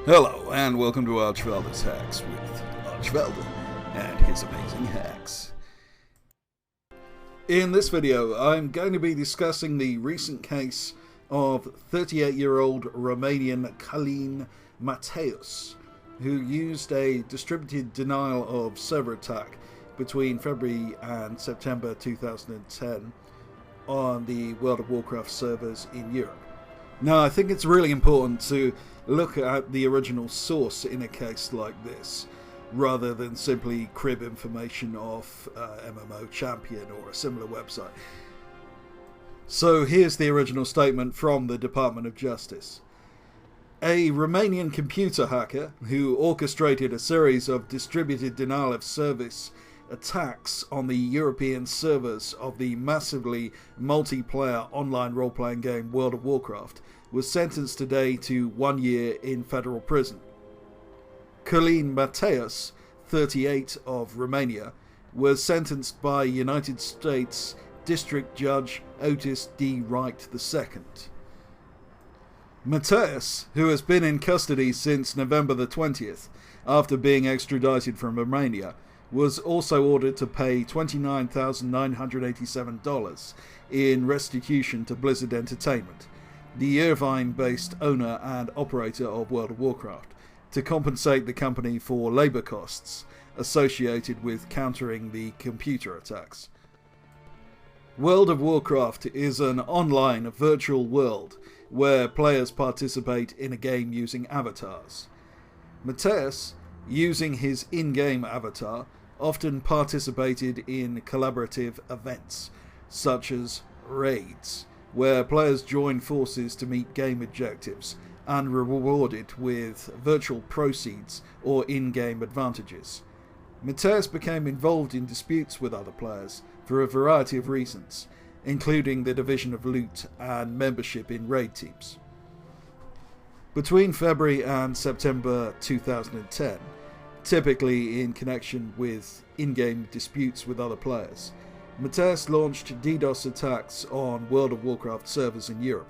Hello, and welcome to Archvelder's Hacks with Archvelder and his amazing hacks. In this video, I'm going to be discussing the recent case of 38-year-old Romanian Călin Mateus, who used a distributed denial of server attack between February and September 2010 on the World of Warcraft servers in Europe. Now, I think it's really important to look at the original source in a case like this, rather than simply crib information off MMO Champion or a similar website. So here's the original statement from the Department of Justice. A Romanian computer hacker who orchestrated a series of distributed denial of service attacks on the European servers of the massively multiplayer online role-playing game World of Warcraft was sentenced today to 1 year in federal prison. Călin Mateus, 38, of Romania, was sentenced by United States District Judge Otis D. Wright II. Mateus, who has been in custody since November the 20th after being extradited from Romania, was also ordered to pay $29,987 in restitution to Blizzard Entertainment, the Irvine-based owner and operator of World of Warcraft, to compensate the company for labour costs associated with countering the computer attacks. World of Warcraft is an online virtual world where players participate in a game using avatars. Mateus, using his in-game avatar, often participated in collaborative events, such as raids, where players join forces to meet game objectives and rewarded with virtual proceeds or in-game advantages. Mateus became involved in disputes with other players for a variety of reasons, including the division of loot and membership in raid teams. Between February and September 2010, typically in connection with in-game disputes with other players, Mateus launched DDoS attacks on World of Warcraft servers in Europe.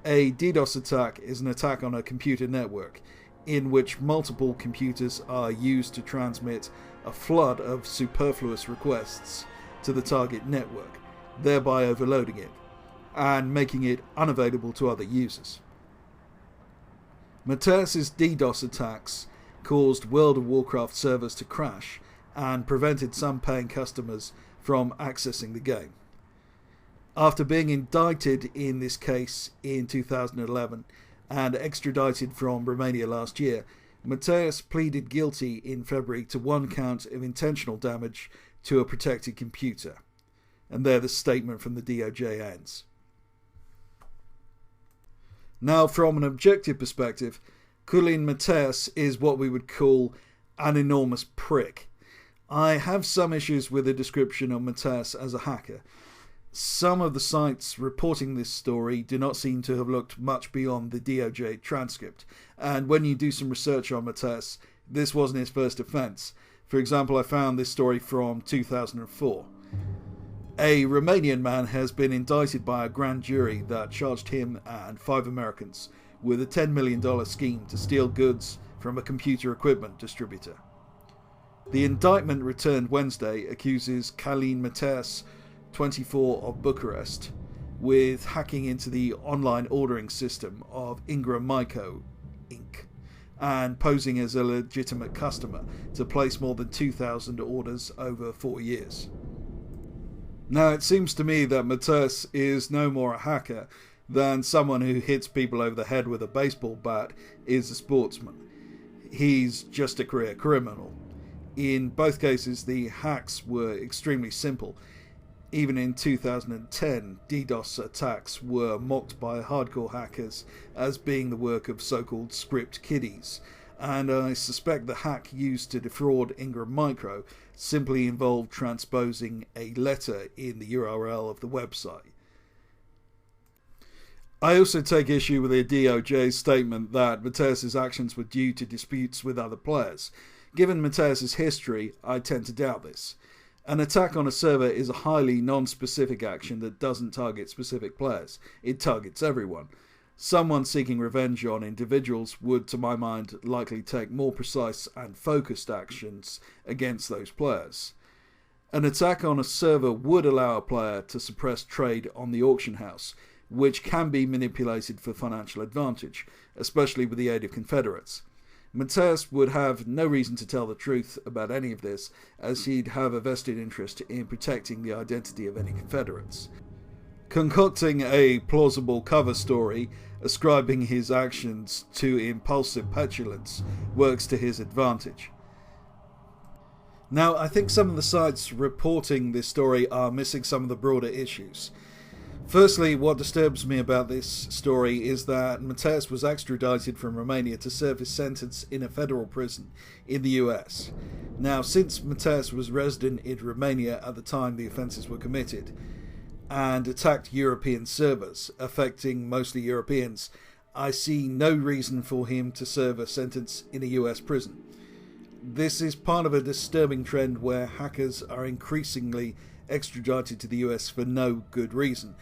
A DDoS attack is an attack on a computer network in which multiple computers are used to transmit a flood of superfluous requests to the target network, thereby overloading it and making it unavailable to other users. Mateus's DDoS attacks caused World of Warcraft servers to crash and prevented some paying customers from accessing the game. After being indicted in this case in 2011 and extradited from Romania last year, Mateus pleaded guilty in February to 1 count of intentional damage to a protected computer. And there the statement from the DOJ ends. Now, from an objective perspective, Călin Mateus is what we would call an enormous prick. I have some issues with the description of Mateus as a hacker. Some of the sites reporting this story do not seem to have looked much beyond the DOJ transcript, and when you do some research on Mateus, this wasn't his first offence. For example, I found this story from 2004. A Romanian man has been indicted by a grand jury that charged him and 5 Americans with a $10 million scheme to steal goods from a computer equipment distributor. The indictment returned Wednesday accuses Călin Mateus, 24, of Bucharest, with hacking into the online ordering system of Ingram Micro Inc. and posing as a legitimate customer to place more than 2,000 orders over 4 years. Now, it seems to me that Mateus is no more a hacker than someone who hits people over the head with a baseball bat is a sportsman. He's just a career criminal. In both cases, the hacks were extremely simple. Even in 2010, DDoS attacks were mocked by hardcore hackers as being the work of so-called script kiddies, and I suspect the hack used to defraud Ingram Micro simply involved transposing a letter in the URL of the website. I also take issue with the DOJ's statement that Mateus's actions were due to disputes with other players. Given Mateus's history, I tend to doubt this. An attack on a server is a highly non-specific action that doesn't target specific players. It targets everyone. Someone seeking revenge on individuals would, to my mind, likely take more precise and focused actions against those players. An attack on a server would allow a player to suppress trade on the auction house, which can be manipulated for financial advantage, especially with the aid of Confederates. Mateus would have no reason to tell the truth about any of this, as he'd have a vested interest in protecting the identity of any Confederates. Concocting a plausible cover story ascribing his actions to impulsive petulance works to his advantage. Now, I think some of the sites reporting this story are missing some of the broader issues. Firstly, what disturbs me about this story is that Mateus was extradited from Romania to serve his sentence in a federal prison in the US. Now, since Mateus was resident in Romania at the time the offences were committed, and attacked European servers, affecting mostly Europeans, I see no reason for him to serve a sentence in a US prison. This is part of a disturbing trend where hackers are increasingly extradited to the US for no good reason.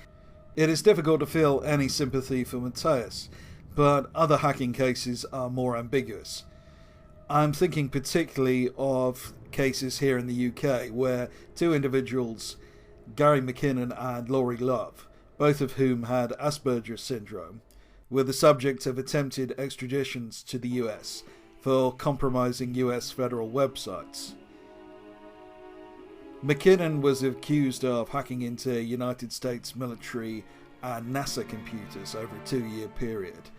It is difficult to feel any sympathy for Mateus, but other hacking cases are more ambiguous. I'm thinking particularly of cases here in the UK where two individuals, Gary McKinnon and Laurie Love, both of whom had Asperger's syndrome, were the subject of attempted extraditions to the US for compromising US federal websites. McKinnon was accused of hacking into United States military and NASA computers over a 2-year period,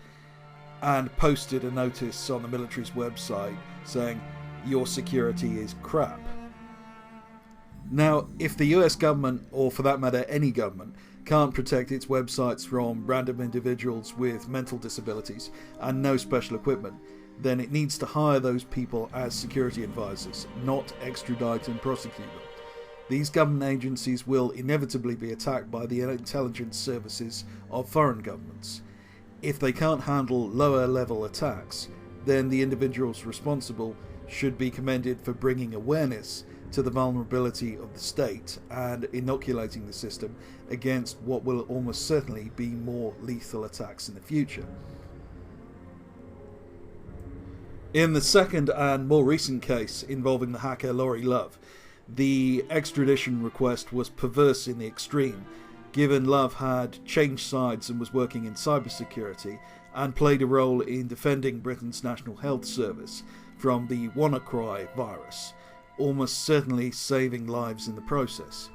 and posted a notice on the military's website saying, "Your security is crap." Now, if the US government, or for that matter any government, can't protect its websites from random individuals with mental disabilities and no special equipment, then it needs to hire those people as security advisors, not extradite and prosecute them. These government agencies will inevitably be attacked by the intelligence services of foreign governments. If they can't handle lower level attacks, then the individuals responsible should be commended for bringing awareness to the vulnerability of the state and inoculating the system against what will almost certainly be more lethal attacks in the future. In the second and more recent case involving the hacker Laurie Love, the extradition request was perverse in the extreme, given Love had changed sides and was working in cybersecurity and played a role in defending Britain's National Health Service from the WannaCry virus, almost certainly saving lives in the process.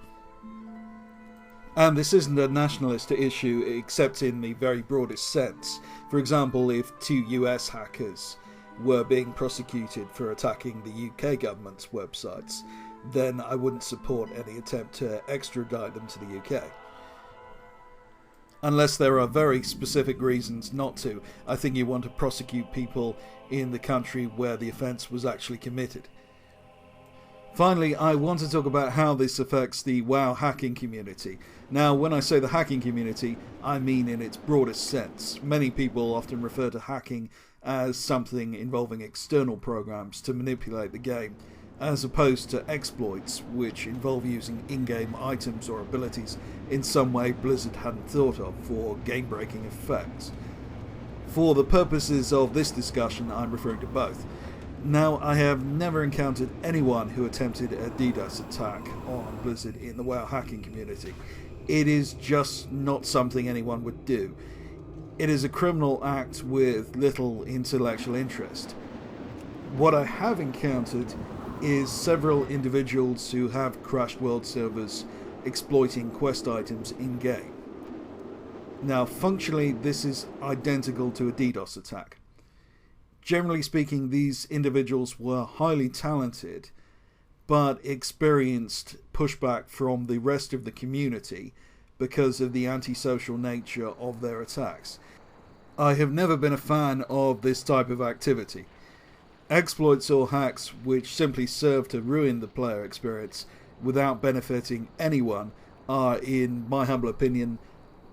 And this isn't a nationalist issue except in the very broadest sense. For example, if two US hackers were being prosecuted for attacking the UK government's websites, then I wouldn't support any attempt to extradite them to the UK. Unless there are very specific reasons not to, I think you want to prosecute people in the country where the offence was actually committed. Finally, I want to talk about how this affects the WoW hacking community. Now, when I say the hacking community, I mean in its broadest sense. Many people often refer to hacking as something involving external programs to manipulate the game, as opposed to exploits, which involve using in-game items or abilities in some way Blizzard hadn't thought of for game-breaking effects. For the purposes of this discussion, I'm referring to both. Now, I have never encountered anyone who attempted a DDoS attack on Blizzard in the WoW hacking community. It is just not something anyone would do. It is a criminal act with little intellectual interest. What I have encountered is several individuals who have crashed world servers exploiting quest items in-game. Now, functionally, this is identical to a DDoS attack. Generally speaking, these individuals were highly talented, but experienced pushback from the rest of the community because of the antisocial nature of their attacks. I have never been a fan of this type of activity. Exploits or hacks which simply serve to ruin the player experience without benefiting anyone are, in my humble opinion,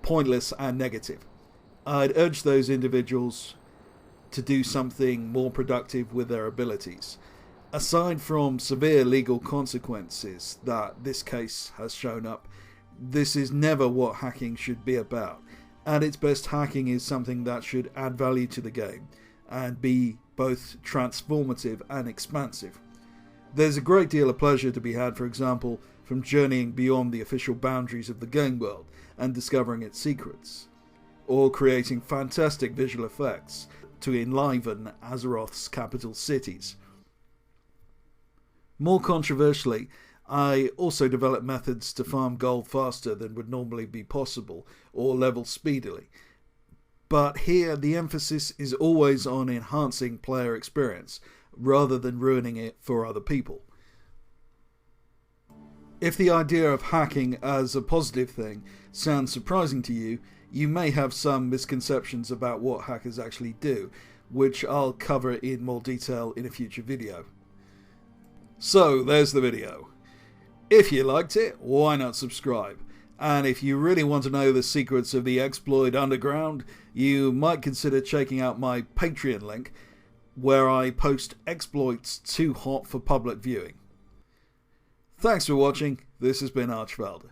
pointless and negative. I'd urge those individuals to do something more productive with their abilities. Aside from severe legal consequences that this case has shown up, this is never what hacking should be about. At its best, hacking is something that should add value to the game and be both transformative and expansive. There's a great deal of pleasure to be had, for example, from journeying beyond the official boundaries of the game world and discovering its secrets, or creating fantastic visual effects to enliven Azeroth's capital cities. More controversially, I also developed methods to farm gold faster than would normally be possible or level speedily. But here the emphasis is always on enhancing player experience rather than ruining it for other people. If the idea of hacking as a positive thing sounds surprising to you, you may have some misconceptions about what hackers actually do, which I'll cover in more detail in a future video. So there's the video. If you liked it, why not subscribe? And if you really want to know the secrets of the exploit underground, you might consider checking out my Patreon link, where I post exploits too hot for public viewing. Thanks for watching. This has been Archvalder.